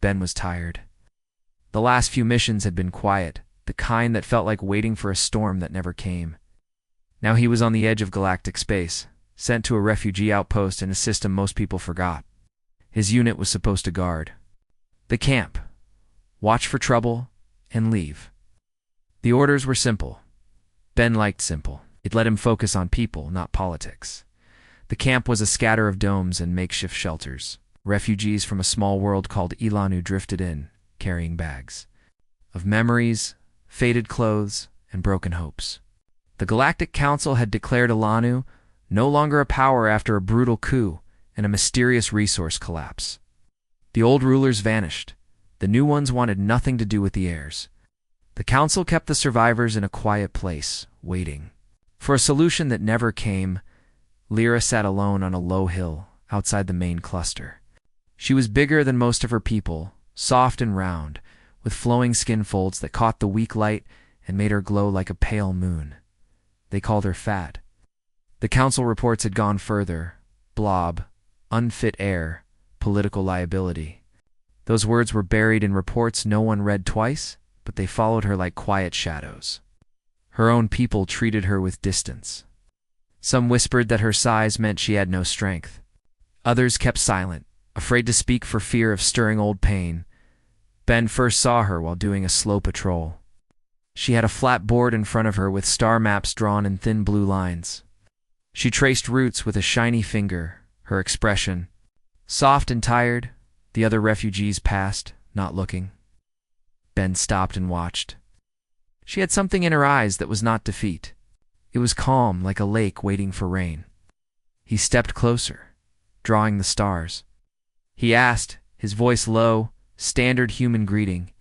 Ben was tired. The last few missions had been quiet, the kind that felt like waiting for a storm that never came. Now he was on the edge of galactic space, sent to a refugee outpost in a system most people forgot. His unit was supposed to guard the camp, watch for trouble, and leave. The orders were simple. Ben liked simple. It let him focus on people, not politics. The camp was a scatter of domes and makeshift shelters. Refugees from a small world called Ilanu drifted in, carrying bags of memories, faded clothes, and broken hopes. The Galactic Council had declared Ilanu no longer a power after a brutal coup and a mysterious resource collapse. The old rulers vanished. The new ones wanted nothing to do with the heirs. The council kept the survivors in a quiet place, waiting for a solution that never came. Lyra sat alone on a low hill outside the main cluster. She was bigger than most of her people, soft and round, with flowing skin folds that caught the weak light and made her glow like a pale moon. They called her fat. The council reports had gone further. Blob, unfit heir, political liability. Those words were buried in reports no one read twice, but they followed her like quiet shadows. Her own people treated her with distance. Some whispered that her size meant she had no strength. Others kept silent, afraid to speak for fear of stirring old pain. Ben first saw her while doing a slow patrol. She had a flat board in front of her with star maps drawn in thin blue lines. She traced routes with a shiny finger, her expression soft and tired. The other refugees passed, not looking. Ben stopped and watched. She had something in her eyes that was not defeat. It was calm, like a lake waiting for rain. He stepped closer, drawing the stars. He asked, his voice low, standard human greeting.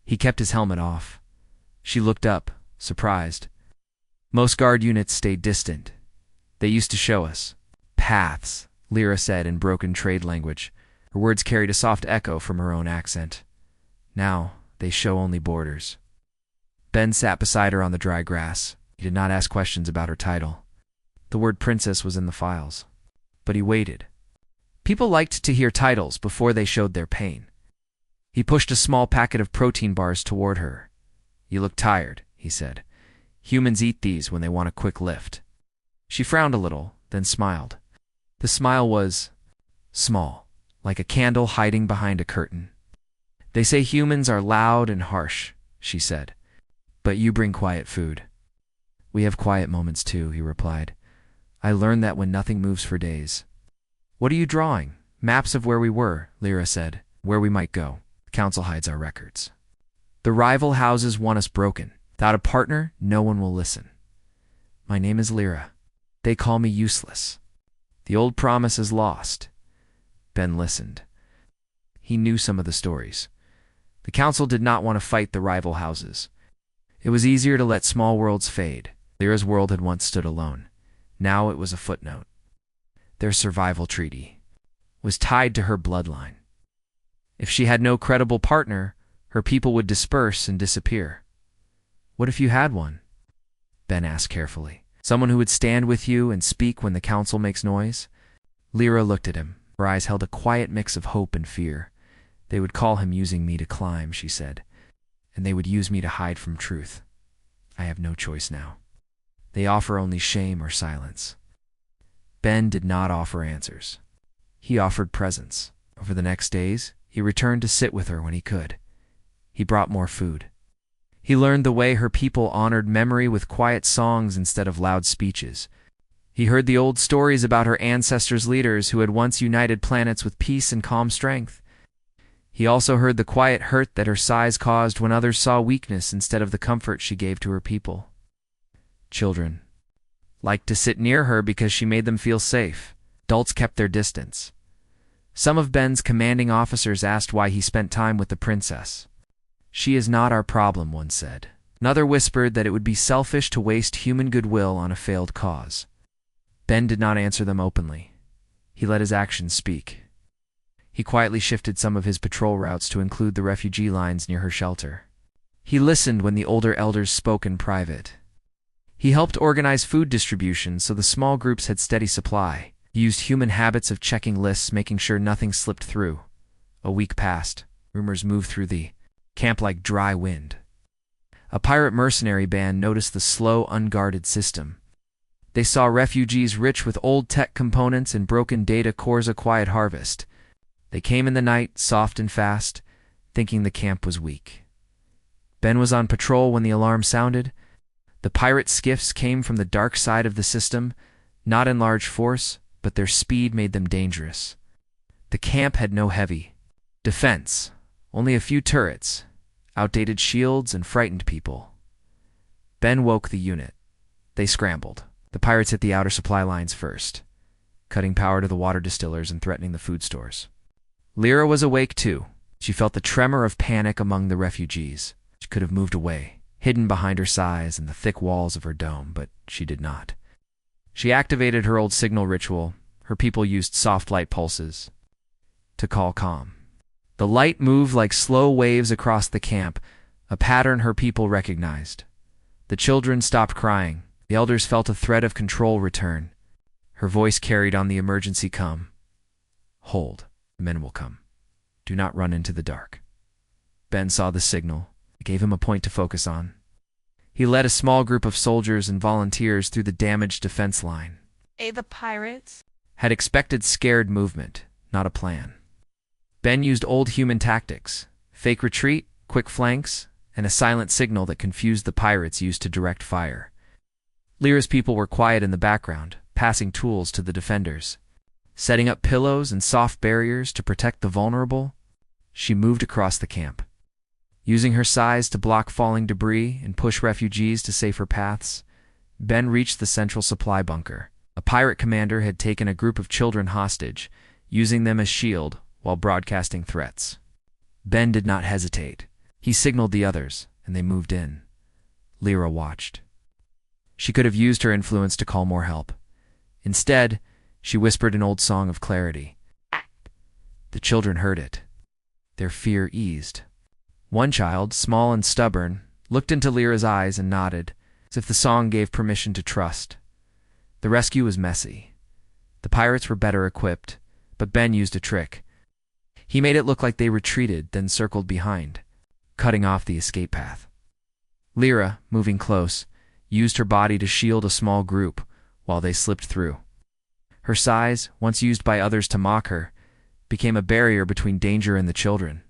He kept his helmet off. She looked up, surprised. Most guard units stayed distant. They used to show us paths, Lyra said in broken trade language. Her words carried a soft echo from her own accent. Now, they show only borders. Ben sat beside her on the dry grass. He did not ask questions about her title. The word princess was in the files. But he waited. People liked to hear titles before they showed their pain. He pushed a small packet of protein bars toward her. "You look tired," he said. "Humans eat these when they want a quick lift." She frowned a little, then smiled. The smile was small, like a candle hiding behind a curtain. "They say humans are loud and harsh," she said. "But you bring quiet food." "We have quiet moments too," he replied. "I learned that when nothing moves for days." "What are you drawing?" "Maps of where we were," Lyra said. "Where we might go. The council hides our records. The rival houses want us broken. Without a partner, no one will listen. My name is Lyra. They call me useless. The old promise is lost." Ben listened. He knew some of the stories. The council did not want to fight the rival houses. It was easier to let small worlds fade. Lyra's world had once stood alone. Now it was a footnote. Their survival treaty was tied to her bloodline. If she had no credible partner, her people would disperse and disappear. "What if you had one?" Ben asked carefully. "Someone who would stand with you and speak when the council makes noise?" Lyra looked at him. Her eyes held a quiet mix of hope and fear. "They would call him using me to climb," she said. "And they would use me to hide from truth. I have no choice now. They offer only shame or silence." Ben did not offer answers. He offered presence. Over the next days, he returned to sit with her when he could. He brought more food. He learned the way her people honored memory with quiet songs instead of loud speeches. He heard the old stories about her ancestors' leaders who had once united planets with peace and calm strength. He also heard the quiet hurt that her size caused when others saw weakness instead of the comfort she gave to her people. Children liked to sit near her because she made them feel safe. Adults kept their distance. Some of Ben's commanding officers asked why he spent time with the princess. "She is not our problem," one said. Another whispered that it would be selfish to waste human goodwill on a failed cause. Ben did not answer them openly. He let his actions speak. He quietly shifted some of his patrol routes to include the refugee lines near her shelter. He listened when the older elders spoke in private. He helped organize food distribution so the small groups had steady supply. He used human habits of checking lists, making sure nothing slipped through. A week passed. Rumors moved through the camp like dry wind. A pirate mercenary band noticed the slow, unguarded system. They saw refugees rich with old tech components and broken data cores a quiet harvest. They came in the night, soft and fast, thinking the camp was weak. Ben was on patrol when the alarm sounded. The pirate skiffs came from the dark side of the system, not in large force, but their speed made them dangerous. The camp had no heavy defense, only a few turrets, outdated shields, and frightened people. Ben woke the unit. They scrambled. The pirates hit the outer supply lines first, cutting power to the water distillers and threatening the food stores. Lyra was awake too. She felt the tremor of panic among the refugees. She could have moved away, hidden behind her size and the thick walls of her dome, but she did not. She activated her old signal ritual. Her people used soft light pulses to call calm. The light moved like slow waves across the camp, a pattern her people recognized. The children stopped crying. The elders felt a thread of control return. Her voice carried on the emergency come. Hold, the men will come. Do not run into the dark. Ben saw the signal. It gave him a point to focus on. He led a small group of soldiers and volunteers through the damaged defense line. The pirates Had expected scared movement, not a plan. Ben used old human tactics, fake retreat, quick flanks, and a silent signal that confused the pirates used to direct fire. Lyra's people were quiet in the background, passing tools to the defenders. Setting up pillows and soft barriers to protect the vulnerable, she moved across the camp. Using her size to block falling debris and push refugees to safer paths, Ben reached the central supply bunker. A pirate commander had taken a group of children hostage, using them as shield while broadcasting threats. Ben did not hesitate. He signaled the others, and they moved in. Lyra watched. She could have used her influence to call more help. Instead, she whispered an old song of clarity. The children heard it. Their fear eased. One child, small and stubborn, looked into Lyra's eyes and nodded, as if the song gave permission to trust. The rescue was messy. The pirates were better equipped, but Ben used a trick. He made it look like they retreated, then circled behind, cutting off the escape path. Lyra, moving close, used her body to shield a small group while they slipped through. Her size, once used by others to mock her, became a barrier between danger and the children.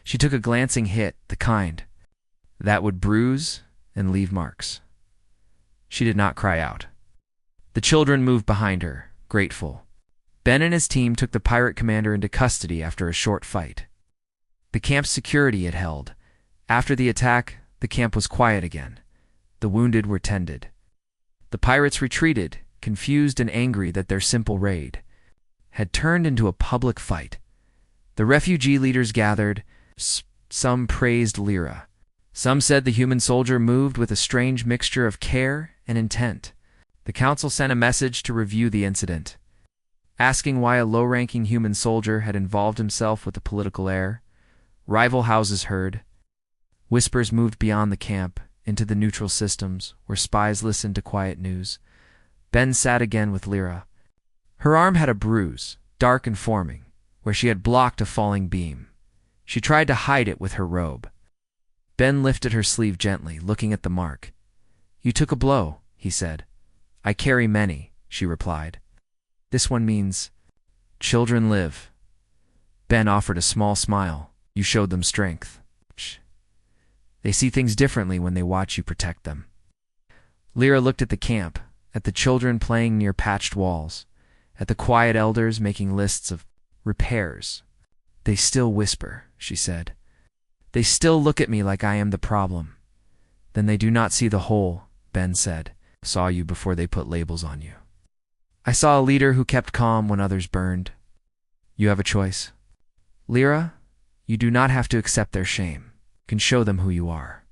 She took a glancing hit, the kind that would bruise and leave marks. She did not cry out. The children moved behind her, grateful. Ben and his team took the pirate commander into custody after a short fight. The camp's security had held. After the attack, the camp was quiet again. The wounded were tended. The pirates retreated, confused and angry that their simple raid had turned into a public fight. The refugee leaders gathered. Some praised Lyra. Some said the human soldier moved with a strange mixture of care and intent. The council sent a message to review the incident, asking why a low-ranking human soldier had involved himself with a political heir. Rival houses heard. Whispers moved beyond the camp, into the neutral systems, where spies listened to quiet news. Ben sat again with Lyra. Her arm had a bruise, dark and forming, where she had blocked a falling beam. She tried to hide it with her robe. Ben lifted her sleeve gently, looking at the mark. You took a blow, he said. I carry many, she replied. This one means children live. Ben offered a small smile. You showed them strength. They see things differently when they watch you protect them. Lyra looked at the camp, at the children playing near patched walls, at the quiet elders making lists of repairs. They still whisper, she said. They still look at me like I am the problem. Then they do not see the whole, Ben said. Saw you before they put labels on you. I saw a leader who kept calm when others burned. You have a choice. Lyra, you do not have to accept their shame. You can show them who you are.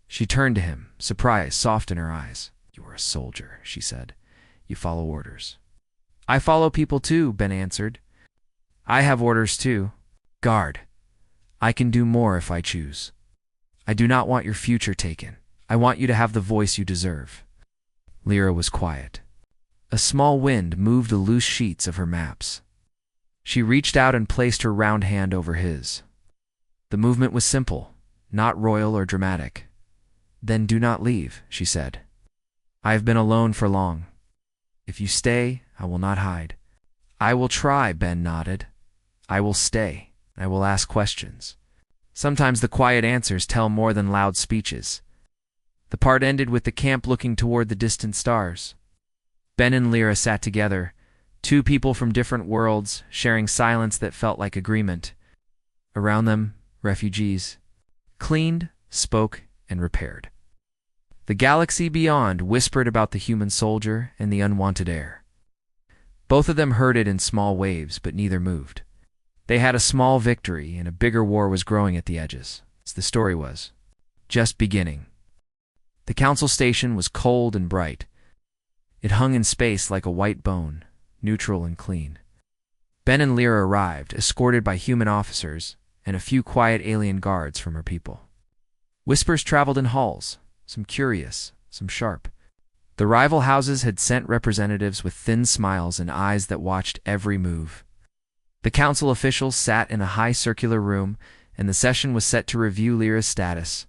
She turned to him, surprise soft in her eyes. You are a soldier, she said. You follow orders. I follow people too, Ben answered. I have orders too. Guard. I can do more if I choose. I do not want your future taken. I want you to have the voice you deserve. Lyra was quiet. A small wind moved the loose sheets of her maps. She reached out and placed her round hand over his. The movement was simple, not royal or dramatic. "Then do not leave," she said. "I have been alone for long. If you stay, I will not hide." "I will try," Ben nodded. "I will stay. I will ask questions. Sometimes the quiet answers tell more than loud speeches." The part ended with the camp looking toward the distant stars. Ben and Lyra sat together, two people from different worlds, sharing silence that felt like agreement. Around them, refugees. Cleaned, spoke, and repaired. The galaxy beyond whispered about the human soldier and the unwanted heir. Both of them heard it in small waves, but neither moved. They had a small victory, and a bigger war was growing at the edges. The story was just beginning. The council station was cold and bright. It hung in space like a white bone, neutral and clean. Ben and Lyra arrived, escorted by human officers and a few quiet alien guards from her people. Whispers traveled in halls, some curious, some sharp. The rival houses had sent representatives with thin smiles and eyes that watched every move. The council officials sat in a high circular room, and the session was set to review Lyra's status.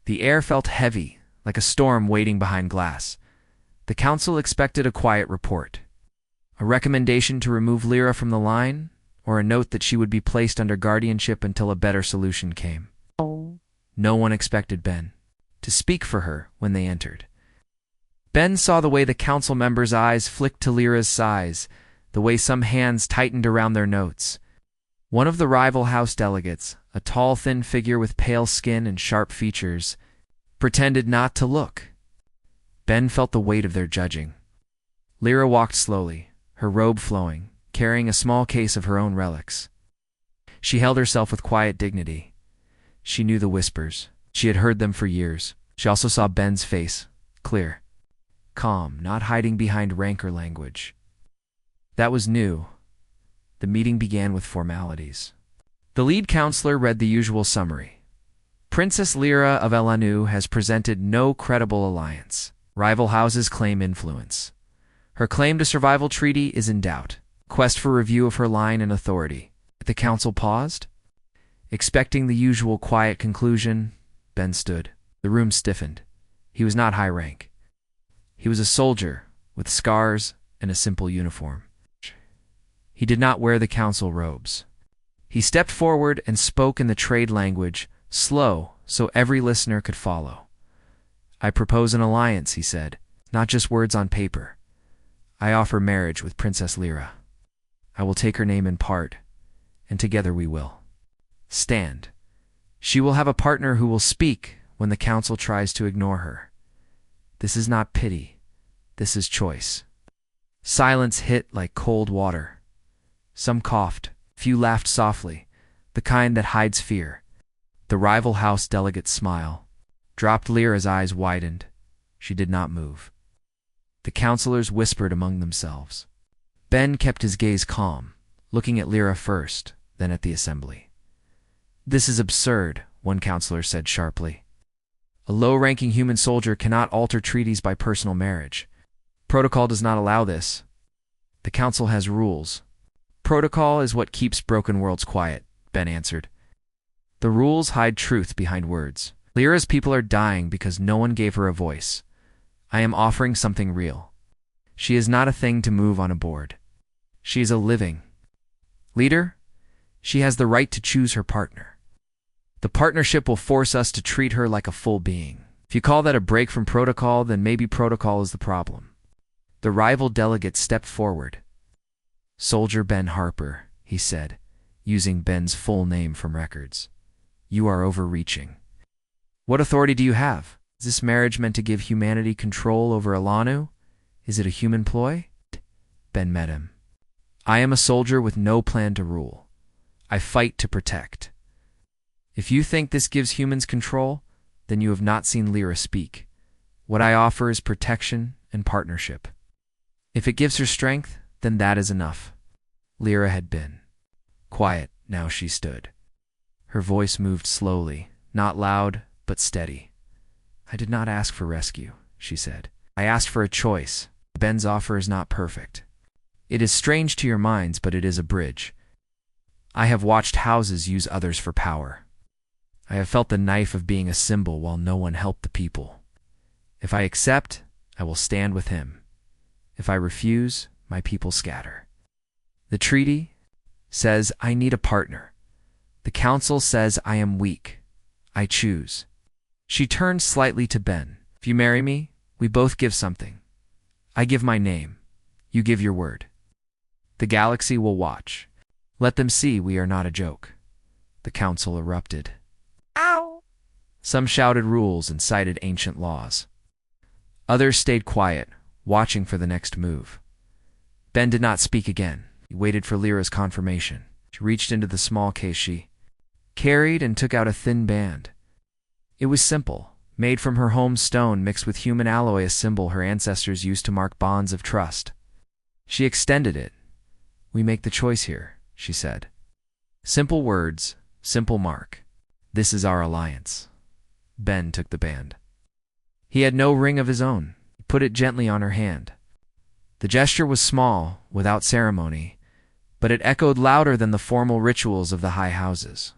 The air felt heavy, like a storm waiting behind glass. The council expected a quiet report. A recommendation to remove Lyra from the line, or a note that she would be placed under guardianship until a better solution came. No one expected Ben to speak for her when they entered. Ben saw the way the council members' eyes flicked to Lyra's size, the way some hands tightened around their notes. One of the rival house delegates, a tall, thin figure with pale skin and sharp features, pretended not to look. Ben felt the weight of their judging. Lyra walked slowly, her robe flowing, carrying a small case of her own relics. She held herself with quiet dignity. She knew the whispers. She had heard them for years. She also saw Ben's face, clear, calm, not hiding behind rancor language. That was new. The meeting began with formalities. The lead counselor read the usual summary. Princess Lyra of Elanu has presented no credible alliance. Rival houses claim influence. Her claim to survival treaty is in doubt. Quest for review of her line and authority. The council paused. Expecting the usual quiet conclusion, Ben stood. The room stiffened. He was not high rank. He was a soldier, with scars and a simple uniform. He did not wear the council robes. He stepped forward and spoke in the trade language, slow, so every listener could follow. "I propose an alliance," he said, "not just words on paper. I offer marriage with Princess Lyra. I will take her name in part, and together we will stand. She will have a partner who will speak when the council tries to ignore her. This is not pity. This is choice." Silence hit like cold water. Some coughed, few laughed softly, the kind that hides fear. The rival house delegate's smile dropped. Lyra's eyes widened. She did not move. The counselors whispered among themselves. Ben kept his gaze calm, looking at Lyra first, then at the assembly. "This is absurd," one counselor said sharply. "A low-ranking human soldier cannot alter treaties by personal marriage. Protocol does not allow this. The council has rules." "Protocol is what keeps broken worlds quiet," Ben answered. "The rules hide truth behind words. Lyra's people are dying because no one gave her a voice. I am offering something real. She is not a thing to move on a board. She is a living leader. She has the right to choose her partner. The partnership will force us to treat her like a full being. If you call that a break from protocol, then maybe protocol is the problem." The rival delegate stepped forward. "Soldier Ben Harper," he said, using Ben's full name from records. "You are overreaching. What authority do you have? Is this marriage meant to give humanity control over Elanu? Is it a human ploy?" Ben met him. "I am a soldier with no plan to rule. I fight to protect. If you think this gives humans control, then you have not seen Lyra speak. What I offer is protection and partnership. If it gives her strength, then that is enough." Lyra had been quiet. Now she stood. Her voice moved slowly, not loud, but steady. "I did not ask for rescue," she said. "I asked for a choice. Ben's offer is not perfect. It is strange to your minds, but it is a bridge. I have watched houses use others for power. I have felt the knife of being a symbol while no one helped the people. If I accept, I will stand with him. If I refuse, my people scatter. The treaty says I need a partner. The council says I am weak. I choose. She turned slightly to Ben. If you marry me, we both give something. I give my name. You give your word. The galaxy will watch. Let them see we are not a joke. The council erupted. Ow! Some shouted rules and cited ancient laws. Others stayed quiet, watching for the next move. Ben did not speak again. He waited for Lyra's confirmation. She reached into the small case she carried and took out a thin band. It was simple, made from her home stone mixed with human alloy, a symbol her ancestors used to mark bonds of trust. She extended it. We make the choice here, she said. Simple words, simple mark. This is our alliance. Ben took the band. He had no ring of his own. He put it gently on her hand. The gesture was small, without ceremony, but it echoed louder than the formal rituals of the high houses.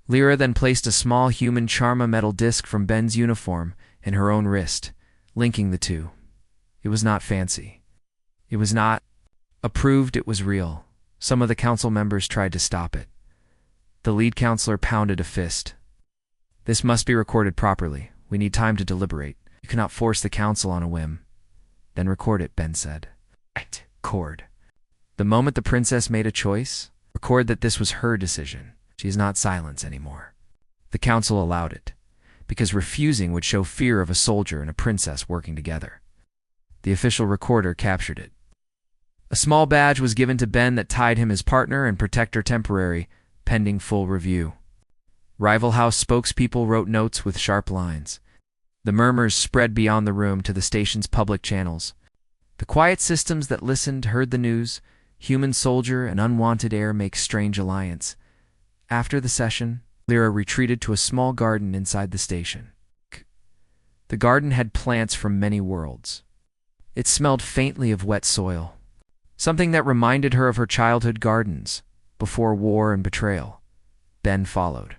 Lyra then placed a small human charma metal disc from Ben's uniform in her own wrist, linking the two. It was not fancy. It was not approved, it was real. Some of the council members tried to stop it. The lead counselor pounded a fist. This must be recorded properly. We need time to deliberate. You cannot force the council on a whim. Then record it, Ben said. Record. The moment the princess made a choice, record that this was her decision. She is not silence anymore. The council allowed it, because refusing would show fear of a soldier and a princess working together. The official recorder captured it. A small badge was given to Ben that tied him as partner and protector temporary, pending full review. Rival house spokespeople wrote notes with sharp lines. The murmurs spread beyond the room to the station's public channels. The quiet systems that listened heard the news. Human soldier and unwanted heir make strange alliance. After the session, Lyra retreated to a small garden inside the station. The garden had plants from many worlds. It smelled faintly of wet soil, something that reminded her of her childhood gardens, before war and betrayal. Ben followed.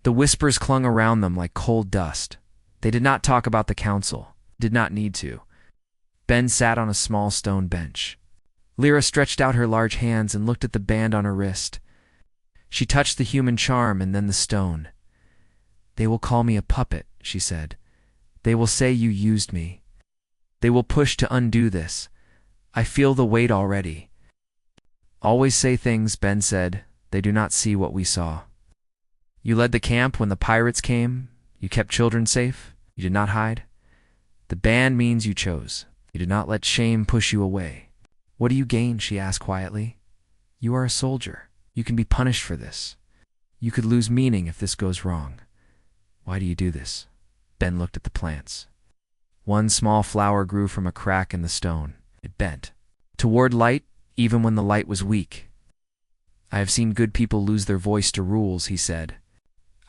The whispers clung around them like cold dust. They did not talk about the council, did not need to. Ben sat on a small stone bench. Lyra stretched out her large hands and looked at the band on her wrist. She touched the human charm and then the stone. They will call me a puppet, she said. They will say you used me. They will push to undo this. I feel the weight already. Always say things, Ben said. They do not see what we saw. You led the camp when the pirates came. You kept children safe. You did not hide. The band means you chose. You did not let shame push you away. What do you gain? She asked quietly. You are a soldier. You can be punished for this. You could lose meaning if this goes wrong. Why do you do this? Ben looked at the plants. One small flower grew from a crack in the stone. It bent toward light, even when the light was weak. I have seen good people lose their voice to rules, he said.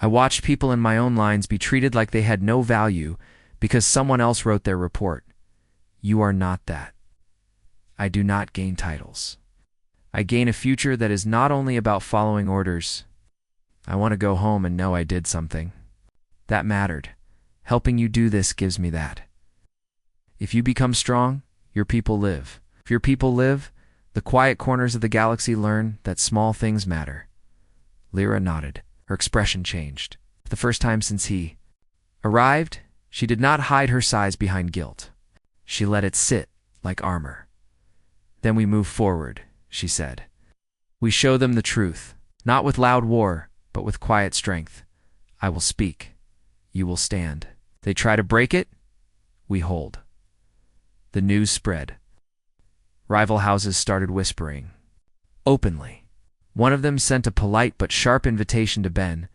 I watched people in my own lines be treated like they had no value because someone else wrote their report. You are not that. I do not gain titles. I gain a future that is not only about following orders. I want to go home and know I did something. That mattered. Helping you do this gives me that. If you become strong, your people live. If your people live, the quiet corners of the galaxy learn that small things matter. Lyra nodded. Her expression changed. For the first time since he arrived, she did not hide her size behind guilt. She let it sit like armor. Then we move forward, she said. We show them the truth, not with loud war, but with quiet strength. I will speak. You will stand. They try to break it. We hold. The news spread. Rival houses started whispering. Openly. One of them sent a polite but sharp invitation to Ben.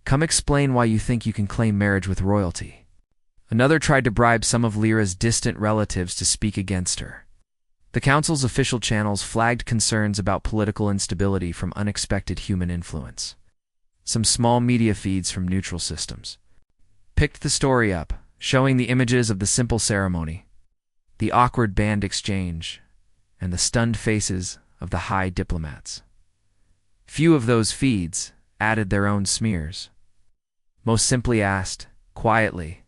Come explain why you think you can claim marriage with royalty. Another tried to bribe some of Lyra's distant relatives to speak against her. The council's official channels flagged concerns about political instability from unexpected human influence. Some small media feeds from neutral systems picked the story up, showing the images of the simple ceremony, the awkward band exchange, and the stunned faces of the high diplomats. Few of those feeds added their own smears. most simply asked, quietly,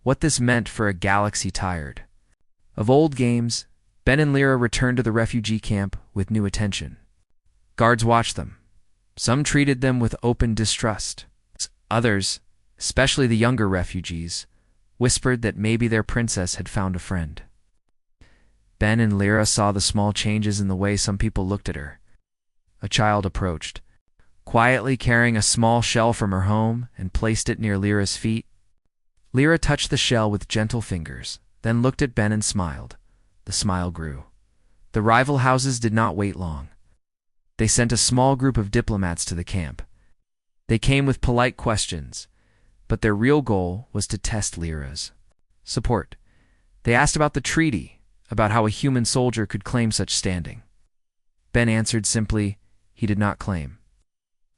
what this meant for a galaxy tired of old games. Ben and Lyra returned to the refugee camp with new attention. Guards watched them. Some treated them with open distrust. Others, especially the younger refugees, whispered that maybe their princess had found a friend. Ben and Lyra saw the small changes in the way some people looked at her. A child approached, quietly carrying a small shell from her home, and placed it near Lyra's feet. Lyra touched the shell with gentle fingers, then looked at Ben and smiled. The smile grew. The rival houses did not wait long. They sent a small group of diplomats to the camp. They came with polite questions, but their real goal was to test Lyra's support. They asked about the treaty, about how a human soldier could claim such standing. Ben answered simply, he did not claim.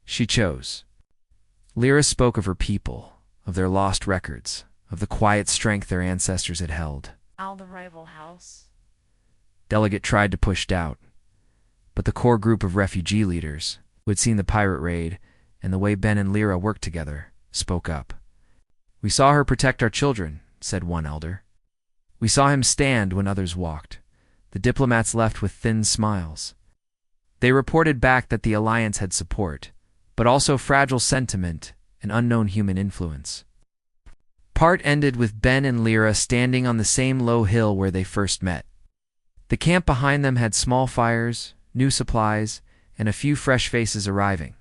She chose. Lyra spoke of her people, of their lost records, of the quiet strength their ancestors had held. All the rival house. Delegate tried to push doubt, but the core group of refugee leaders, who had seen the pirate raid and the way Ben and Lyra worked together, spoke up. We saw her protect our children, said one elder. We saw him stand when others walked. The diplomats left with thin smiles. They reported back that the alliance had support, but also fragile sentiment and unknown human influence. Part ended with Ben and Lyra standing on the same low hill where they first met. The camp behind them had small fires, new supplies, and a few fresh faces arriving.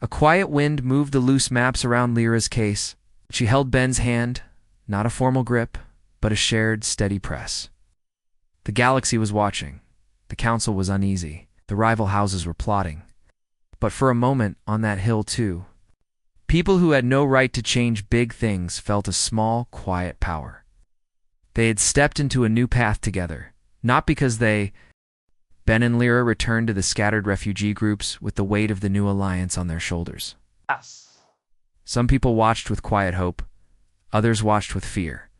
A quiet wind moved the loose maps around Lyra's case. She held Ben's hand, not a formal grip, but a shared, steady press. The galaxy was watching. The council was uneasy. The rival houses were plotting. But for a moment, on that hill too, people who had no right to change big things felt a small, quiet power. They had stepped into a new path together, not because Ben and Lyra returned to the scattered refugee groups with the weight of the new alliance on their shoulders. Yes. Some people watched with quiet hope. Others watched with fear.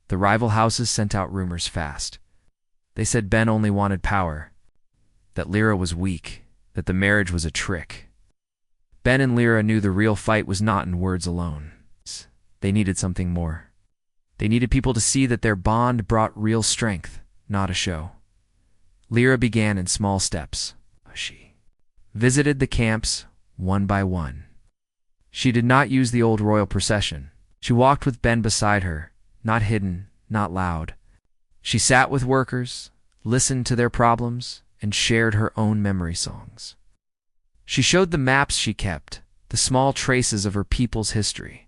The rival houses sent out rumors fast. They said Ben only wanted power, that Lyra was weak, that the marriage was a trick. Ben and Lyra knew the real fight was not in words alone. They needed something more. They needed people to see that their bond brought real strength, not a show. Lyra began in small steps. She visited the camps one by one. She did not use the old royal procession. She walked with Ben beside her, not hidden, not loud. She sat with workers, listened to their problems, and shared her own memory songs. She showed the maps she kept, the small traces of her people's history.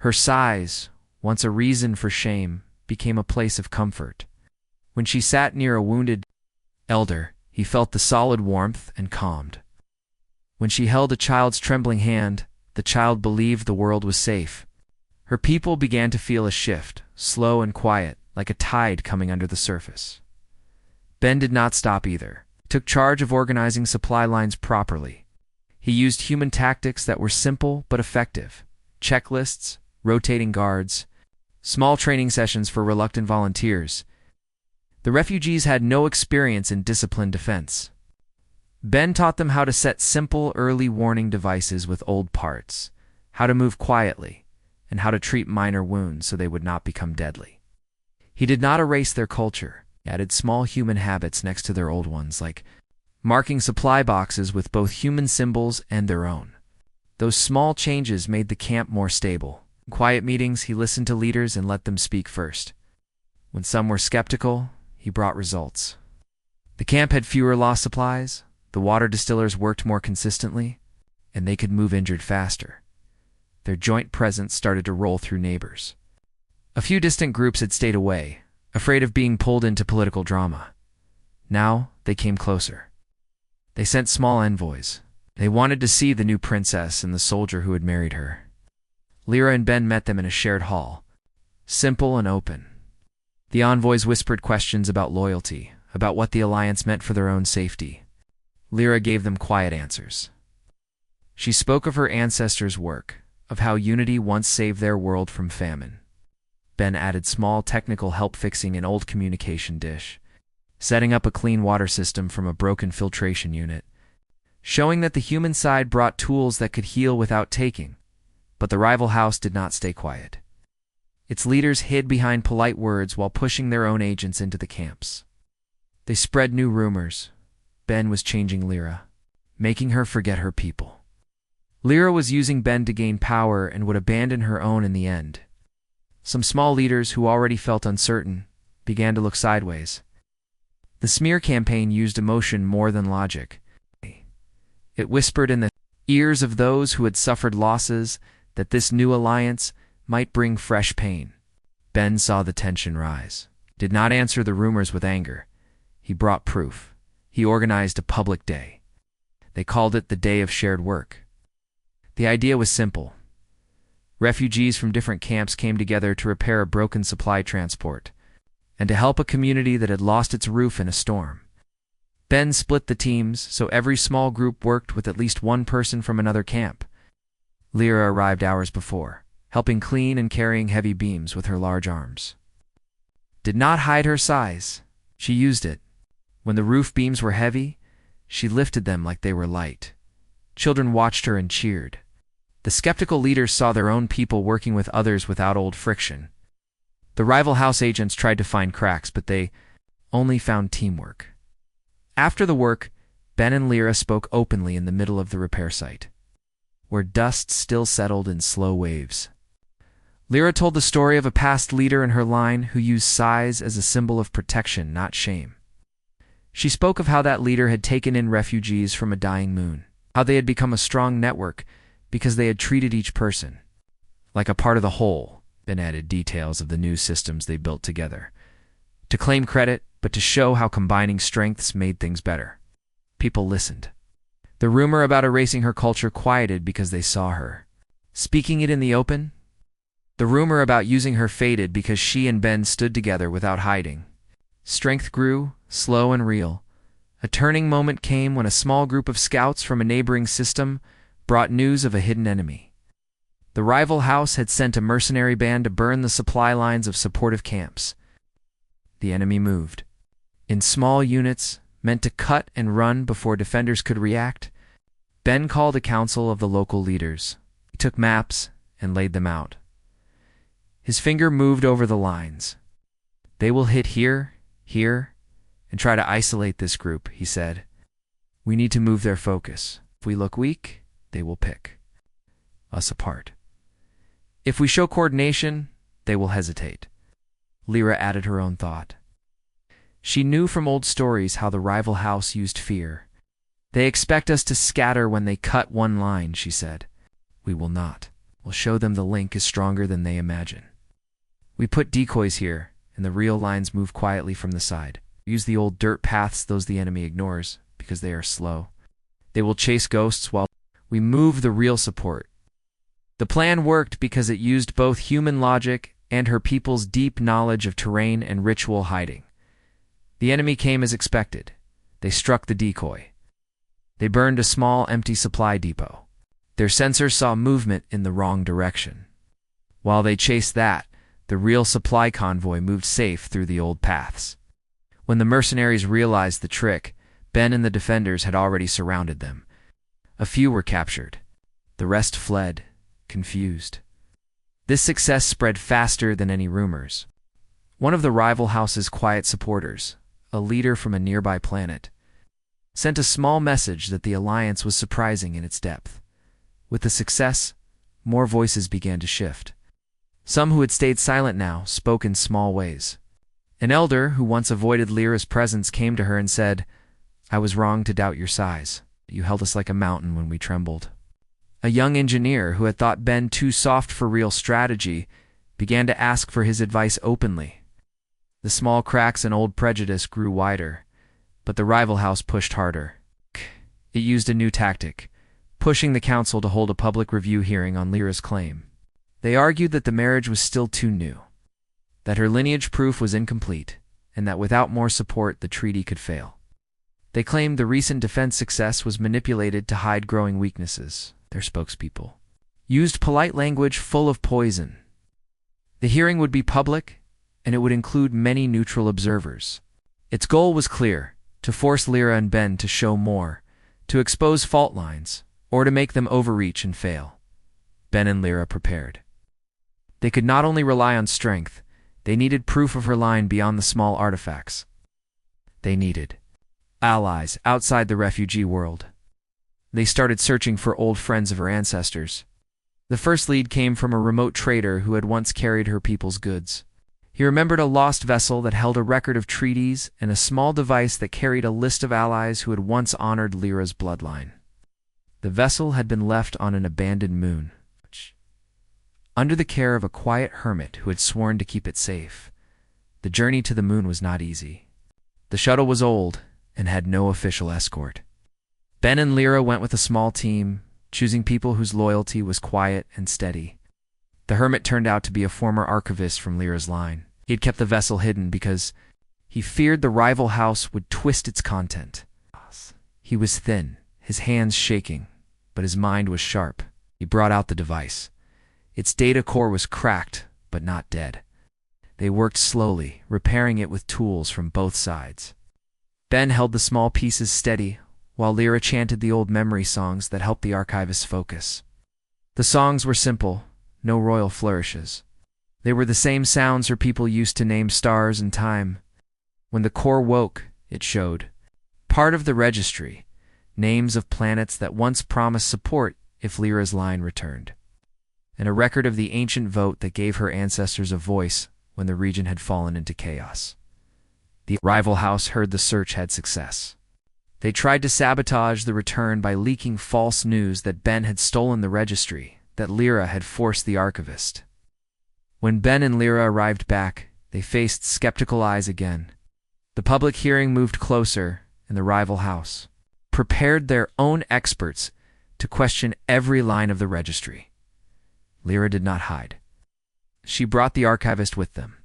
Her sighs, once a reason for shame, became a place of comfort. When she sat near a wounded elder, he felt the solid warmth and calmed. When she held a child's trembling hand, the child believed the world was safe. Her people began to feel a shift, slow and quiet, like a tide coming under the surface. Ben did not stop either. He took charge of organizing supply lines properly. He used human tactics that were simple but effective. Checklists, rotating guards, small training sessions for reluctant volunteers. The refugees had no experience in disciplined defense. Ben taught them how to set simple early warning devices with old parts, how to move quietly, and how to treat minor wounds so they would not become deadly. He did not erase their culture. He added small human habits next to their old ones, like marking supply boxes with both human symbols and their own. Those small changes made the camp more stable. In quiet meetings, he listened to leaders and let them speak first. When some were skeptical, he brought results. The camp had fewer lost supplies, the water distillers worked more consistently, and they could move injured faster. Their joint presence started to roll through neighbors. A few distant groups had stayed away, afraid of being pulled into political drama. Now they came closer. They sent small envoys. They wanted to see the new princess and the soldier who had married her. Lyra and Ben met them in a shared hall, simple and open. The envoys whispered questions about loyalty, about what the alliance meant for their own safety. Lyra gave them quiet answers. She spoke of her ancestors' work, of how unity once saved their world from famine. Ben added small technical help fixing an old communication dish, setting up a clean water system from a broken filtration unit, showing that the human side brought tools that could heal without taking. But the rival house did not stay quiet. Its leaders hid behind polite words while pushing their own agents into the camps. They spread new rumors. Ben was changing Lyra, making her forget her people. Lyra was using Ben to gain power and would abandon her own in the end. Some small leaders who already felt uncertain began to look sideways. The smear campaign used emotion more than logic. It whispered in the ears of those who had suffered losses that this new alliance might bring fresh pain. Ben saw the tension rise. Did not answer the rumors with anger. He brought proof. He organized a public day. They called it the Day of Shared Work. The idea was simple. Refugees from different camps came together to repair a broken supply transport and to help a community that had lost its roof in a storm. Ben split the teams so every small group worked with at least one person from another camp. Lyra arrived hours before, helping clean and carrying heavy beams with her large arms. Did not hide her size. She used it. When the roof beams were heavy, she lifted them like they were light. Children watched her and cheered. The skeptical leaders saw their own people working with others without old friction. The rival house agents tried to find cracks, but they only found teamwork. After the work, Ben and Lyra spoke openly in the middle of the repair site, where dust still settled in slow waves. Lyra told the story of a past leader in her line who used size as a symbol of protection, not shame. She spoke of how that leader had taken in refugees from a dying moon, how they had become a strong network because they had treated each person like a part of the whole, then added details of the new systems they built together. To claim credit, but to show how combining strengths made things better. People listened. The rumor about erasing her culture quieted because they saw her speaking it in the open. The rumor about using her faded because she and Ben stood together without hiding. Strength grew, slow and real. A turning moment came when a small group of scouts from a neighboring system brought news of a hidden enemy. The rival house had sent a mercenary band to burn the supply lines of supportive camps. The enemy moved. In small units, meant to cut and run before defenders could react, Ben called a council of the local leaders. He took maps and laid them out. His finger moved over the lines. They will hit here, here, and try to isolate this group, he said. We need to move their focus. If we look weak, they will pick us apart. If we show coordination, they will hesitate. Lyra added her own thought. She knew from old stories how the rival house used fear. They expect us to scatter when they cut one line, she said. We will not. We'll show them the link is stronger than they imagine. We put decoys here, and the real lines move quietly from the side. Use the old dirt paths those the enemy ignores, because they are slow. They will chase ghosts while we move the real support. The plan worked because it used both human logic and her people's deep knowledge of terrain and ritual hiding. The enemy came as expected. They struck the decoy. They burned a small, empty supply depot. Their sensors saw movement in the wrong direction. While they chased that, the real supply convoy moved safe through the old paths. When the mercenaries realized the trick, Ben and the defenders had already surrounded them. A few were captured. The rest fled, confused. This success spread faster than any rumors. One of the rival house's quiet supporters, a leader from a nearby planet, sent a small message that the alliance was surprising in its depth. With the success, more voices began to shift. Some who had stayed silent now spoke in small ways. An elder who once avoided Lyra's presence came to her and said, I was wrong to doubt your size. You held us like a mountain when we trembled. A young engineer who had thought Ben too soft for real strategy began to ask for his advice openly. The small cracks in old prejudice grew wider, but the rival house pushed harder. It used a new tactic, pushing the council to hold a public review hearing on Lyra's claim. They argued that the marriage was still too new, that her lineage proof was incomplete, and that without more support the treaty could fail. They claimed the recent defense success was manipulated to hide growing weaknesses. Their spokespeople used polite language full of poison. The hearing would be public, and it would include many neutral observers. Its goal was clear, to force Lyra and Ben to show more, to expose fault lines, or to make them overreach and fail. Ben and Lyra prepared. They could not only rely on strength, they needed proof of her line beyond the small artifacts. They needed allies outside the refugee world. They started searching for old friends of her ancestors. The first lead came from a remote trader who had once carried her people's goods. He remembered a lost vessel that held a record of treaties and a small device that carried a list of allies who had once honored Lyra's bloodline. The vessel had been left on an abandoned moon, under the care of a quiet hermit who had sworn to keep it safe. The journey to the moon was not easy. The shuttle was old and had no official escort. Ben and Lyra went with a small team, choosing people whose loyalty was quiet and steady. The hermit turned out to be a former archivist from Lyra's line. He had kept the vessel hidden because he feared the rival house would twist its content. He was thin, his hands shaking, but his mind was sharp. He brought out the device. Its data core was cracked, but not dead. They worked slowly, repairing it with tools from both sides. Ben held the small pieces steady, while Lyra chanted the old memory songs that helped the archivist focus. The songs were simple, no royal flourishes. They were the same sounds her people used to name stars and time. When the core woke, it showed part of the registry, names of planets that once promised support if Lyra's line returned, and a record of the ancient vote that gave her ancestors a voice when the region had fallen into chaos. The rival house heard the search had success. They tried to sabotage the return by leaking false news that Ben had stolen the registry, that Lyra had forced the archivist. When Ben and Lyra arrived back, they faced skeptical eyes again. The public hearing moved closer, and the rival house prepared their own experts to question every line of the registry. Lyra did not hide. She brought the archivist with them.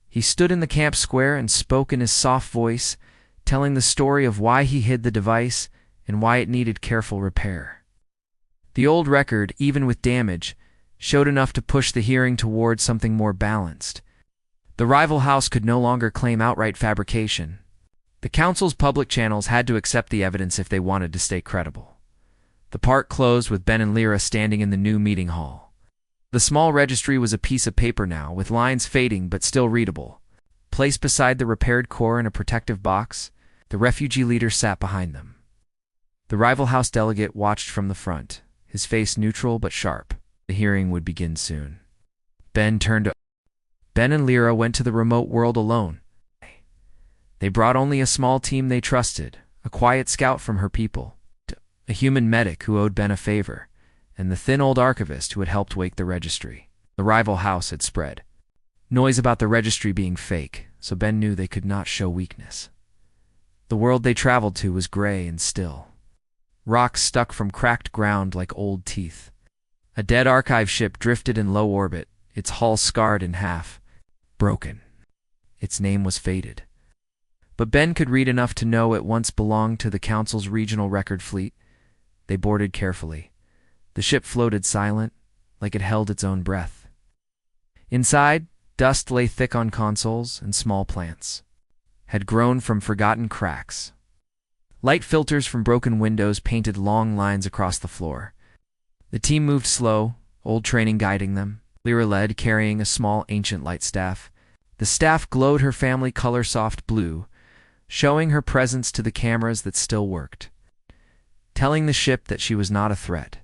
He stood in the camp square and spoke in his soft voice, telling the story of why he hid the device and why it needed careful repair. The old record, even with damage, showed enough to push the hearing toward something more balanced. The rival house could no longer claim outright fabrication. The council's public channels had to accept the evidence if they wanted to stay credible. The park closed with Ben and Lyra standing in the new meeting hall. The small registry was a piece of paper now, with lines fading but still readable. Placed beside the repaired core in a protective box, the refugee leader sat behind them. The rival house delegate watched from the front, his face neutral but sharp. The hearing would begin soon. Ben and Lyra went to the remote world alone. They brought only a small team they trusted, a quiet scout from her people, a human medic who owed Ben a favor, and the thin old archivist who had helped wake the registry. The rival house had spread noise about the registry being fake, so Ben knew they could not show weakness. The world they traveled to was gray and still. Rocks stuck from cracked ground like old teeth. A dead archive ship drifted in low orbit, its hull scarred in half, broken. Its name was faded. But Ben could read enough to know it once belonged to the council's regional record fleet. They boarded carefully. The ship floated silent, like it held its own breath. Inside, dust lay thick on consoles, and small plants had grown from forgotten cracks. Light filters from broken windows painted long lines across the floor. The team moved slow, old training guiding them. Lyra led, carrying a small ancient light staff. The staff glowed her family color soft blue, showing her presence to the cameras that still worked, telling the ship that she was not a threat.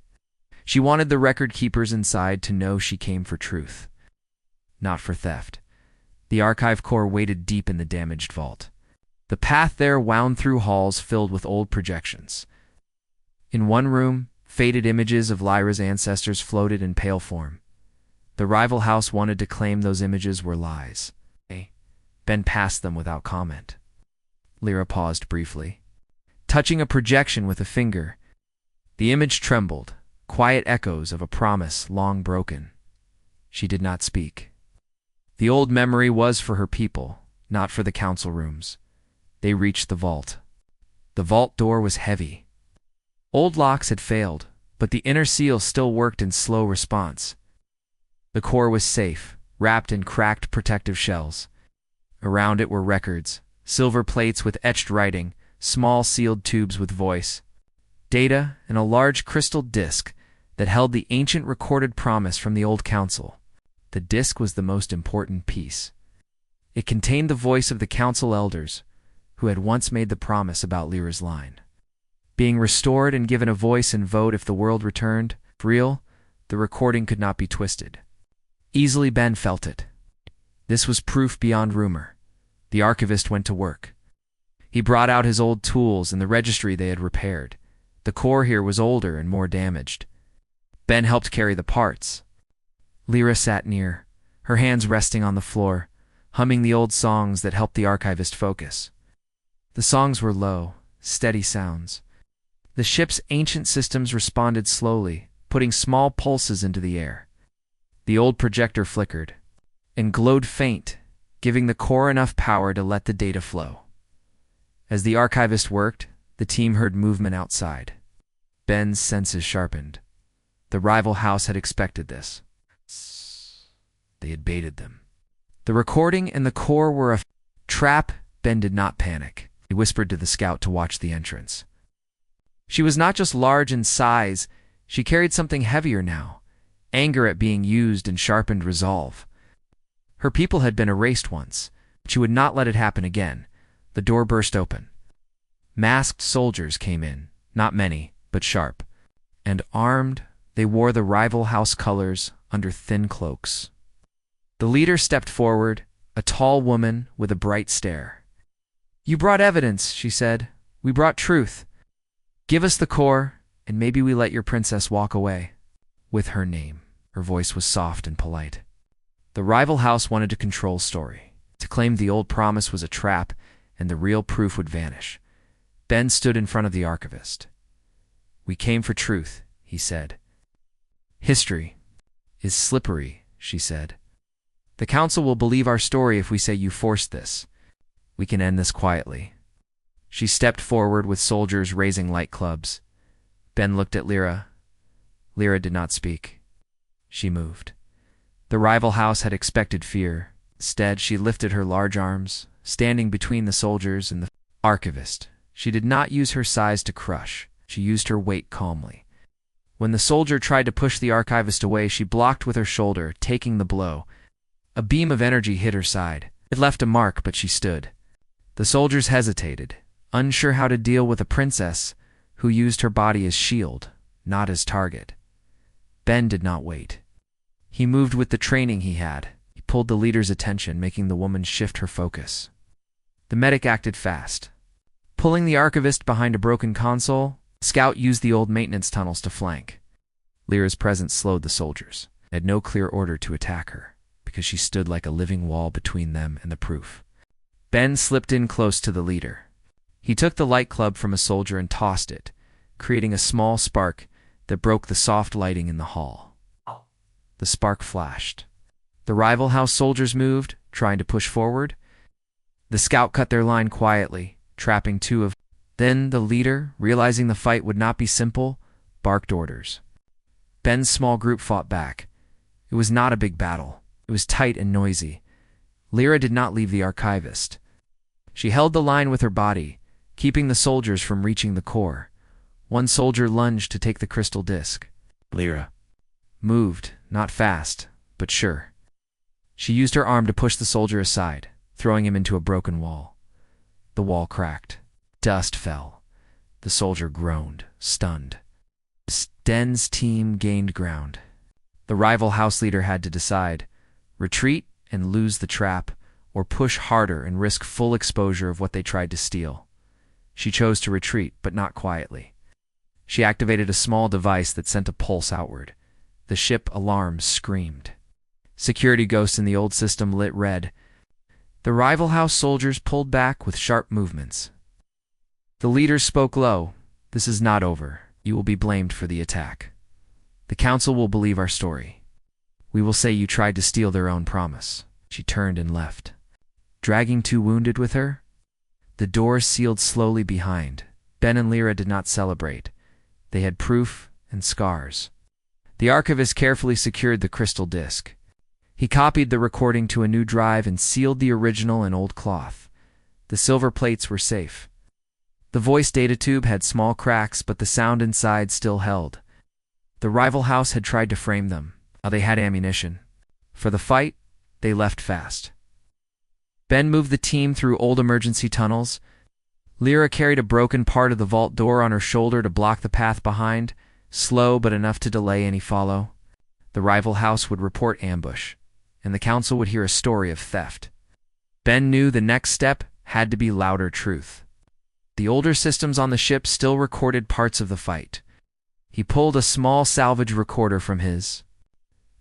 She wanted the record keepers inside to know she came for truth, not for theft. The archive core waited deep in the damaged vault. The path there wound through halls filled with old projections. In one room, faded images of Lyra's ancestors floated in pale form. The rival house wanted to claim those images were lies. Ben passed them without comment. Lyra paused briefly, touching a projection with a finger. The image trembled, quiet echoes of a promise long broken. She did not speak. The old memory was for her people, not for the council rooms. They reached the vault. The vault door was heavy. Old locks had failed, but the inner seal still worked in slow response. The core was safe, wrapped in cracked protective shells. Around it were records, silver plates with etched writing, small sealed tubes with voice, data, and a large crystal disc that held the ancient recorded promise from the old council. The disc was the most important piece. It contained the voice of the council elders, who had once made the promise about Lyra's line. Being restored and given a voice and vote if the world returned, for real, the recording could not be twisted. Easily Ben felt it. This was proof beyond rumor. The archivist went to work. He brought out his old tools and the registry they had repaired. The core here was older and more damaged. Ben helped carry the parts. Lyra sat near, her hands resting on the floor, humming the old songs that helped the archivist focus. The songs were low, steady sounds. The ship's ancient systems responded slowly, putting small pulses into the air. The old projector flickered and glowed faint, giving the core enough power to let the data flow. As the archivist worked, the team heard movement outside. Ben's senses sharpened. The rival house had expected this. They had baited them. The recording and the core were a trap. Ben did not panic. He whispered to the scout to watch the entrance. She was not just large in size, she carried something heavier now. Anger at being used and sharpened resolve. Her people had been erased once. She would not let it happen again. The door burst open. Masked soldiers came in, not many, but sharp. And armed, they wore the rival house colors under thin cloaks. The leader stepped forward, a tall woman with a bright stare. "You brought evidence," she said. "We brought truth. Give us the core, and maybe we let your princess walk away." With her name. Her voice was soft and polite. The rival house wanted to control Story, to claim the old promise was a trap and the real proof would vanish. Ben stood in front of the archivist. "We came for truth," he said. "History is slippery," she said. "The council will believe our story if we say you forced this. We can end this quietly." She stepped forward with soldiers raising light clubs. Ben looked at Lyra. Lyra did not speak. She moved. The rival house had expected fear. Instead, she lifted her large arms, standing between the soldiers and the archivist. She did not use her size to crush. She used her weight calmly. When the soldier tried to push the archivist away, she blocked with her shoulder, taking the blow. A beam of energy hit her side. It left a mark, but she stood. The soldiers hesitated, unsure how to deal with a princess who used her body as shield, not as target. Ben did not wait. He moved with the training he had. He pulled the leader's attention, making the woman shift her focus. The medic acted fast. Pulling the archivist behind a broken console, Scout used the old maintenance tunnels to flank. Lyra's presence slowed the soldiers. They had no clear order to attack her, because she stood like a living wall between them and the proof. Ben slipped in close to the leader. He took the light club from a soldier and tossed it, creating a small spark that broke the soft lighting in the hall. The spark flashed. The rival house soldiers moved, trying to push forward. The scout cut their line quietly, trapping two of them. Then the leader, realizing the fight would not be simple, barked orders. Ben's small group fought back. It was not a big battle. It was tight and noisy. Lyra did not leave the archivist. She held the line with her body, keeping the soldiers from reaching the core. One soldier lunged to take the crystal disc. Lyra moved, not fast, but sure. She used her arm to push the soldier aside, throwing him into a broken wall. The wall cracked. Dust fell. The soldier groaned, stunned. Den's team gained ground. The rival house leader had to decide: retreat and lose the trap, or push harder and risk full exposure of what they tried to steal. She chose to retreat, but not quietly. She activated a small device that sent a pulse outward. The ship alarm screamed. Security ghosts in the old system lit red. The rival house soldiers pulled back with sharp movements. The leader spoke low. "This is not over. You will be blamed for the attack. The council will believe our story. We will say you tried to steal their own promise." She turned and left. Dragging two wounded with her, the door sealed slowly behind. Ben and Lyra did not celebrate. They had proof and scars. The archivist carefully secured the crystal disc. He copied the recording to a new drive and sealed the original in old cloth. The silver plates were safe. The voice data tube had small cracks, but the sound inside still held. The rival house had tried to frame them. Now they had ammunition. For the fight, they left fast. Ben moved the team through old emergency tunnels. Lyra carried a broken part of the vault door on her shoulder to block the path behind, slow but enough to delay any follow. The rival house would report ambush, and the council would hear a story of theft. Ben knew the next step had to be louder truth. The older systems on the ship still recorded parts of the fight. He pulled a small salvage recorder from his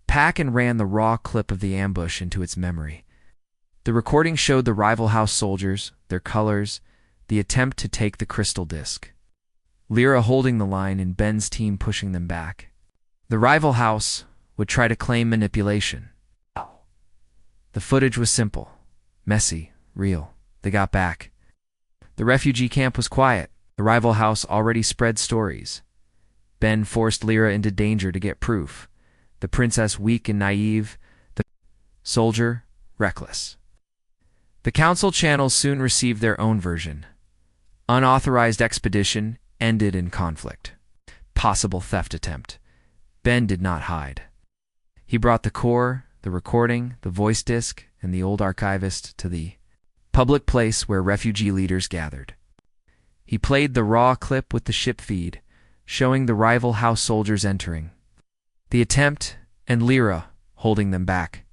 pack and ran the raw clip of the ambush into its memory. The recording showed the rival house soldiers, their colors, the attempt to take the crystal disc. Lyra holding the line and Ben's team pushing them back. The rival house would try to claim manipulation. The footage was simple, messy, real. They got back. The refugee camp was quiet. The rival house already spread stories. Ben forced Lyra into danger to get proof. The princess weak and naive. The soldier reckless. The council channels soon received their own version. Unauthorized expedition ended in conflict. Possible theft attempt. Ben did not hide. He brought the core, the recording, the voice disc, and the old archivist to the public place where refugee leaders gathered. He played the raw clip with the ship feed, showing the rival house soldiers entering. The attempt, and Lyra holding them back.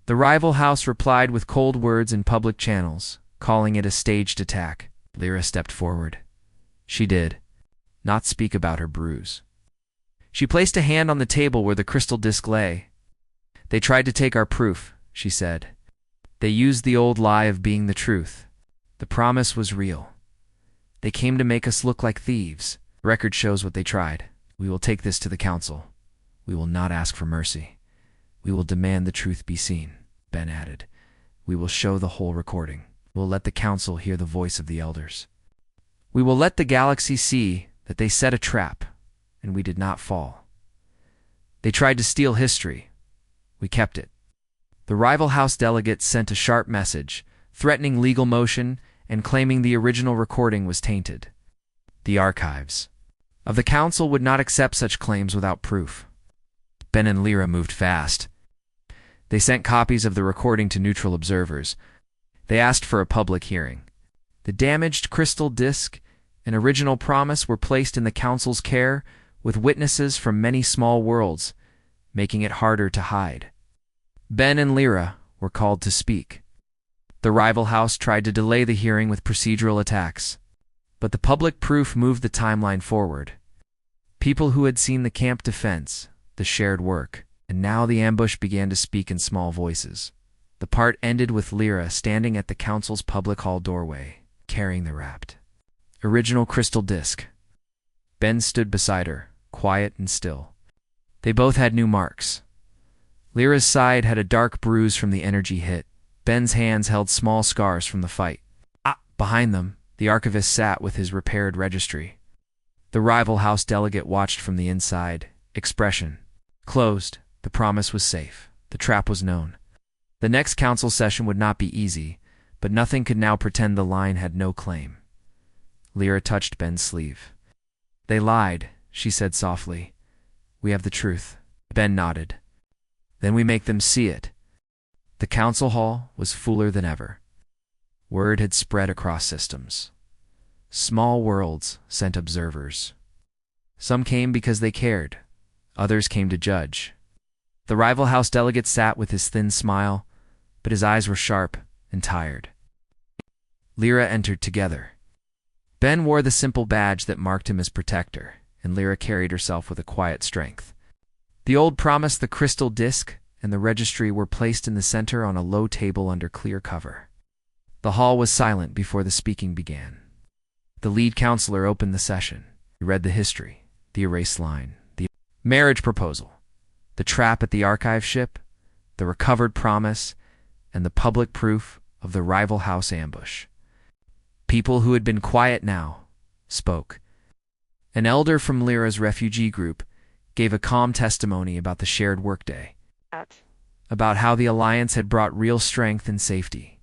The rival house replied with cold words in public channels, calling it a staged attack. Lyra stepped forward. She did not speak about her bruise. She placed a hand on the table where the crystal disc lay. They tried to take our proof, she said. They used the old lie of being the truth. The promise was real. They came to make us look like thieves. The record shows what they tried. We will take this to the council. We will not ask for mercy. We will demand the truth be seen, Ben added. We will show the whole recording. We'll let the council hear the voice of the elders. We will let the galaxy see that they set a trap, and we did not fall. They tried to steal history. We kept it. The rival house delegates sent a sharp message, threatening legal motion and claiming the original recording was tainted. The archives of the council would not accept such claims without proof. Ben and Lyra moved fast. They sent copies of the recording to neutral observers. They asked for a public hearing. The damaged crystal disc and original promise were placed in the council's care with witnesses from many small worlds, making it harder to hide. Ben and Lyra were called to speak. The rival house tried to delay the hearing with procedural attacks, but the public proof moved the timeline forward. People who had seen the camp defense, the shared work, and now the ambush began to speak in small voices. The part ended with Lyra standing at the council's public hall doorway, carrying the wrapped original crystal disc. Ben stood beside her, quiet and still. They both had new marks. Lyra's side had a dark bruise from the energy hit. Ben's hands held small scars from the fight. Behind them, the archivist sat with his repaired registry. The rival house delegate watched from the inside, expression closed. The promise was safe. The trap was known. The next council session would not be easy, but nothing could now pretend the line had no claim. Lyra touched Ben's sleeve. They lied, she said softly. We have the truth. Ben nodded. Then we make them see it. The council hall was fuller than ever. Word had spread across systems. Small worlds sent observers. Some came because they cared. Others came to judge. The rival house delegate sat with his thin smile, but his eyes were sharp and tired. Lyra entered together. Ben wore the simple badge that marked him as protector, and Lyra carried herself with a quiet strength. The old promise, the crystal disc, and the registry were placed in the center on a low table under clear cover. The hall was silent before the speaking began. The lead counselor opened the session. He read the history, the erased line, the marriage proposal, the trap at the archive ship, the recovered promise, and the public proof of the rival house ambush. People who had been quiet now spoke. An elder from Lyra's refugee group gave a calm testimony about the shared workday, about how the alliance had brought real strength and safety.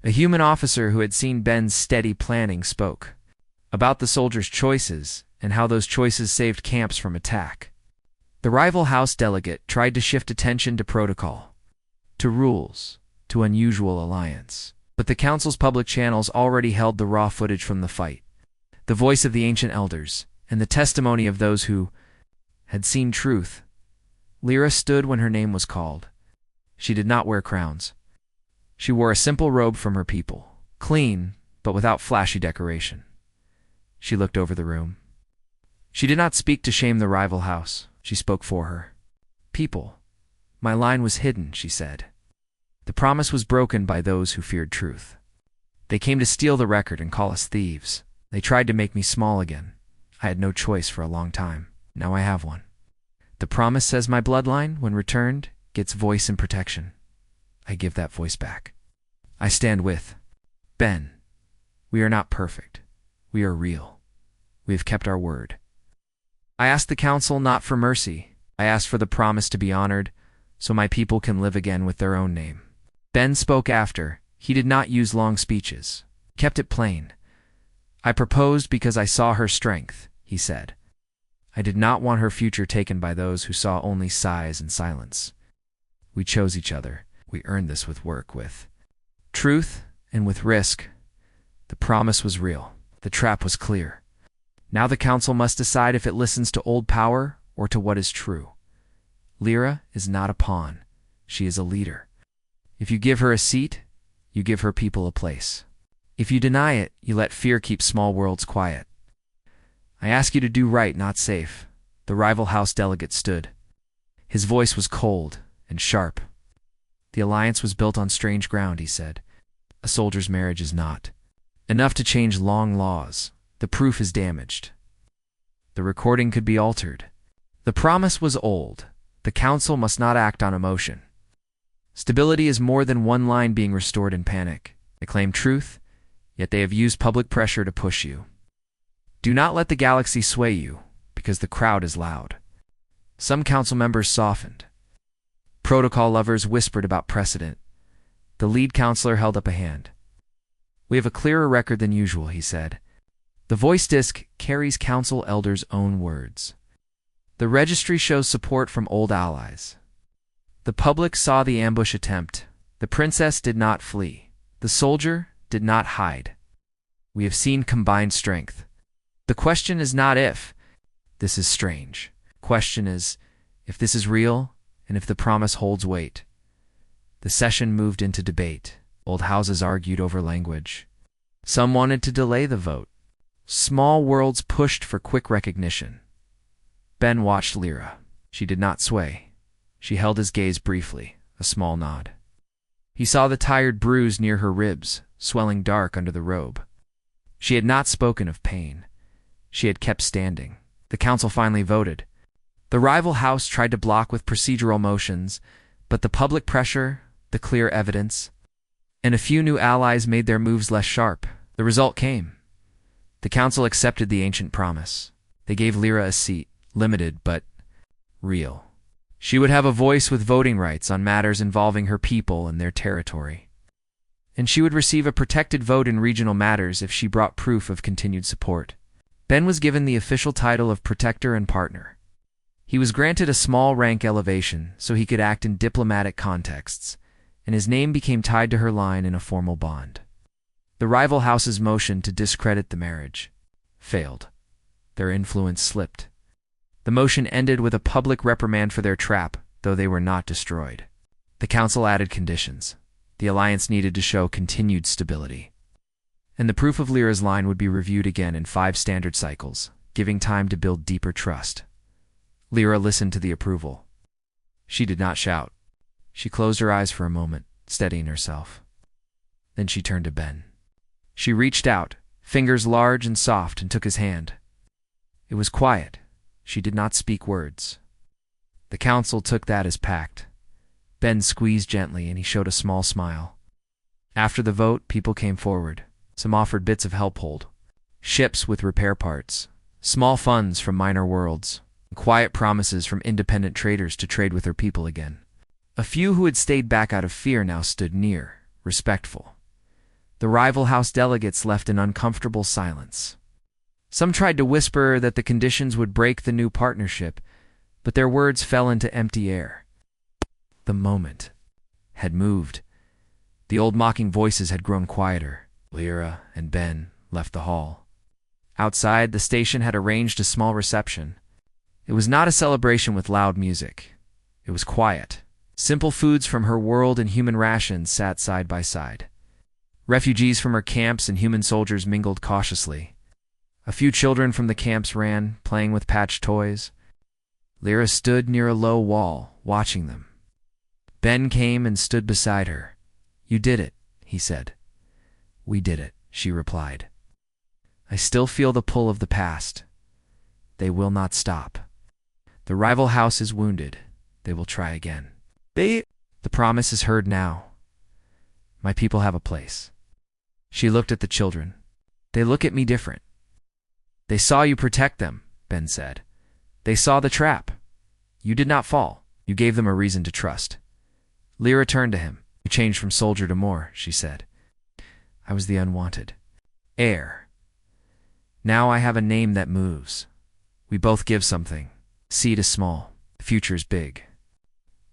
A human officer who had seen Ben's steady planning spoke about the soldiers' choices and how those choices saved camps from attack. The rival House delegate tried to shift attention to protocol, to rules, to unusual alliance. But the council's public channels already held the raw footage from the fight, the voice of the ancient elders, and the testimony of those who had seen truth. Lyra stood when her name was called. She did not wear crowns. She wore a simple robe from her people, clean, but without flashy decoration. She looked over the room. She did not speak to shame the rival house. She spoke for her. People, my line was hidden, she said. The promise was broken by those who feared truth. They came to steal the record and call us thieves. They tried to make me small again. I had no choice for a long time. Now I have one. The promise says my bloodline, when returned, gets voice and protection. I give that voice back. I stand with Ben. We are not perfect. We are real. We have kept our word. I ask the council not for mercy. I ask for the promise to be honored, so my people can live again with their own name. Ben spoke after. He did not use long speeches. Kept it plain. I proposed because I saw her strength, he said. I did not want her future taken by those who saw only sighs and silence. We chose each other. We earned this with work, with truth, and with risk. The promise was real. The trap was clear. Now the council must decide if it listens to old power or to what is true. Lyra is not a pawn. She is a leader. If you give her a seat, you give her people a place. If you deny it, you let fear keep small worlds quiet. I ask you to do right, not safe. The rival house delegate stood. His voice was cold and sharp. The alliance was built on strange ground, he said. A soldier's marriage is not enough to change long laws. The proof is damaged. The recording could be altered. The promise was old. The council must not act on emotion. Stability is more than one line being restored in panic. They claim truth, yet they have used public pressure to push you. Do not let the galaxy sway you, because the crowd is loud. Some council members softened. Protocol lovers whispered about precedent. The lead counselor held up a hand. We have a clearer record than usual, he said. The voice disc carries council elders' own words. The registry shows support from old allies. The public saw the ambush attempt. The princess did not flee. The soldier did not hide. We have seen combined strength. The question is not if this is strange. The question is if this is real and if the promise holds weight. The session moved into debate. Old houses argued over language. Some wanted to delay the vote. Small worlds pushed for quick recognition. Ben watched Lyra. She did not sway. She held his gaze briefly, a small nod. He saw the tired bruise near her ribs, swelling dark under the robe. She had not spoken of pain. She had kept standing. The council finally voted. The rival house tried to block with procedural motions, but the public pressure, the clear evidence, and a few new allies made their moves less sharp. The result came. The council accepted the ancient promise. They gave Lyra a seat, limited but real. She would have a voice with voting rights on matters involving her people and their territory. And she would receive a protected vote in regional matters if she brought proof of continued support. Ben was given the official title of protector and partner. He was granted a small rank elevation so he could act in diplomatic contexts, and his name became tied to her line in a formal bond. The rival house's motion to discredit the marriage failed. Their influence slipped. The motion ended with a public reprimand for their trap, though they were not destroyed. The council added conditions. The alliance needed to show continued stability. And the proof of Lyra's line would be reviewed again in 5 standard cycles, giving time to build deeper trust. Lyra listened to the approval. She did not shout. She closed her eyes for a moment, steadying herself. Then she turned to Ben. She reached out, fingers large and soft, and took his hand. It was quiet. She did not speak words. The council took that as pact. Ben squeezed gently, and he showed a small smile. After the vote, people came forward. Some offered bits of help-hold, ships with repair parts, small funds from minor worlds, and quiet promises from independent traders to trade with their people again. A few who had stayed back out of fear now stood near, respectful. The rival house delegates left an uncomfortable silence. Some tried to whisper that the conditions would break the new partnership, but their words fell into empty air. The moment had moved. The old mocking voices had grown quieter. Lyra and Ben left the hall. Outside, the station had arranged a small reception. It was not a celebration with loud music. It was quiet. Simple foods from her world and human rations sat side by side. Refugees from her camps and human soldiers mingled cautiously. A few children from the camps ran, playing with patched toys. Lyra stood near a low wall, watching them. Ben came and stood beside her. "You did it," he said. "We did it," she replied. "I still feel the pull of the past. They will not stop. The rival house is wounded. They will try again. The promise is heard now. My people have a place." She looked at the children. "They look at me different." "They saw you protect them," Ben said. "They saw the trap. You did not fall. You gave them a reason to trust." Lyra turned to him. "You changed from soldier to more," she said. "I was the unwanted heir. Now I have a name that moves. We both give something. Seed is small. The future is big."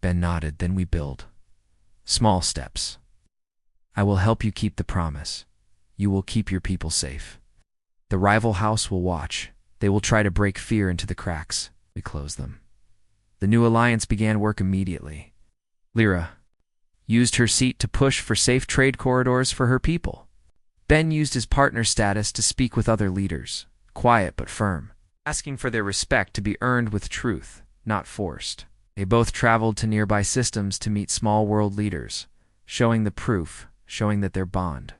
Ben nodded. "Then we build. Small steps. I will help you keep the promise. You will keep your people safe. The rival house will watch. They will try to break fear into the cracks. We close them." The new alliance began work immediately. Lyra used her seat to push for safe trade corridors for her people. Ben used his partner status to speak with other leaders, quiet but firm, asking for their respect to be earned with truth, not forced. They both traveled to nearby systems to meet small world leaders, showing the proof, showing that their bond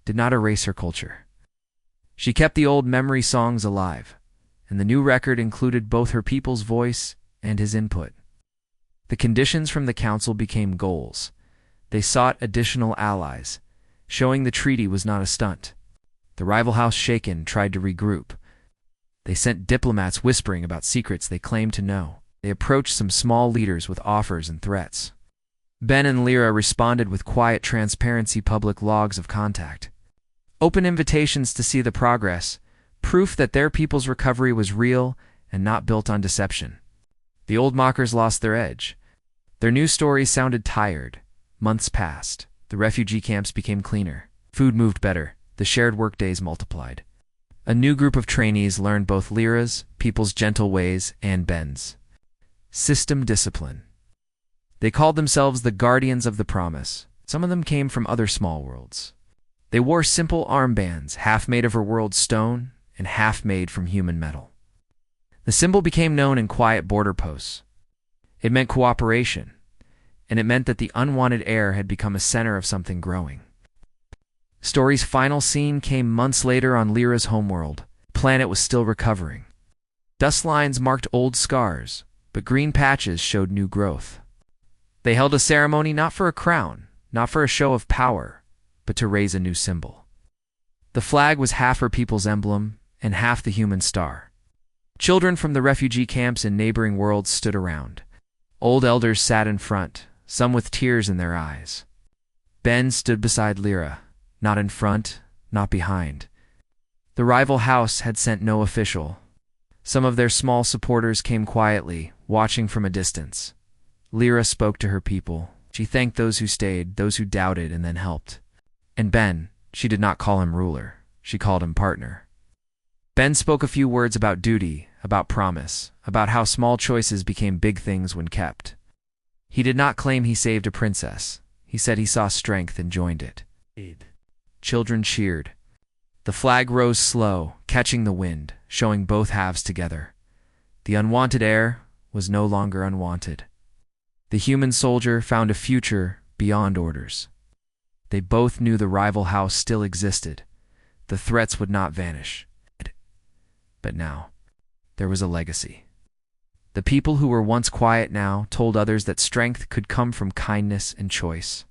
did not erase her culture. She kept the old memory songs alive, and the new record included both her people's voice and his input. The conditions from the council became goals. They sought additional allies, showing the treaty was not a stunt. The rival house shaken tried to regroup. They sent diplomats whispering about secrets they claimed to know. They approached some small leaders with offers and threats. Ben and Lyra responded with quiet transparency, public logs of contact, open invitations to see the progress, proof that their people's recovery was real and not built on deception. The old mockers lost their edge. Their new stories sounded tired. Months passed. The refugee camps became cleaner. Food moved better. The shared work days multiplied. A new group of trainees learned both Lyra's, people's gentle ways, and Ben's system discipline. They called themselves the Guardians of the Promise. Some of them came from other small worlds. They wore simple armbands, half made of her world's stone and half made from human metal. The symbol became known in quiet border posts. It meant cooperation, and it meant that the unwanted heir had become a center of something growing. Story's final scene came months later on Lyra's homeworld. The planet was still recovering. Dust lines marked old scars, but green patches showed new growth. They held a ceremony not for a crown, not for a show of power, but to raise a new symbol. The flag was half her people's emblem and half the human star. Children from the refugee camps in neighboring worlds stood around. Old elders sat in front, some with tears in their eyes. Ben stood beside Lyra, not in front, not behind. The rival house had sent no official. Some of their small supporters came quietly, watching from a distance. Lyra spoke to her people. She thanked those who stayed, those who doubted and then helped. And Ben, she did not call him ruler. She called him partner. Ben spoke a few words about duty, about promise, about how small choices became big things when kept. He did not claim he saved a princess. He said he saw strength and joined it. Children cheered. The flag rose slow, catching the wind, showing both halves together. The unwanted heir was no longer unwanted. The human soldier found a future beyond orders. They both knew the rival house still existed. The threats would not vanish. But now, there was a legacy. The people who were once quiet now told others that strength could come from kindness and choice.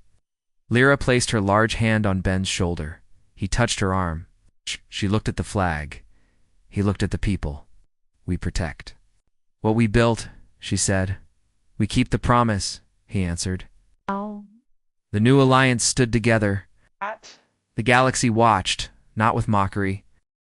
Lyra placed her large hand on Ben's shoulder. He touched her arm. She looked at the flag. He looked at the people. "We protect what we built," she said. "We keep the promise," he answered. Oh. The new alliance stood together. What? The galaxy watched, not with mockery,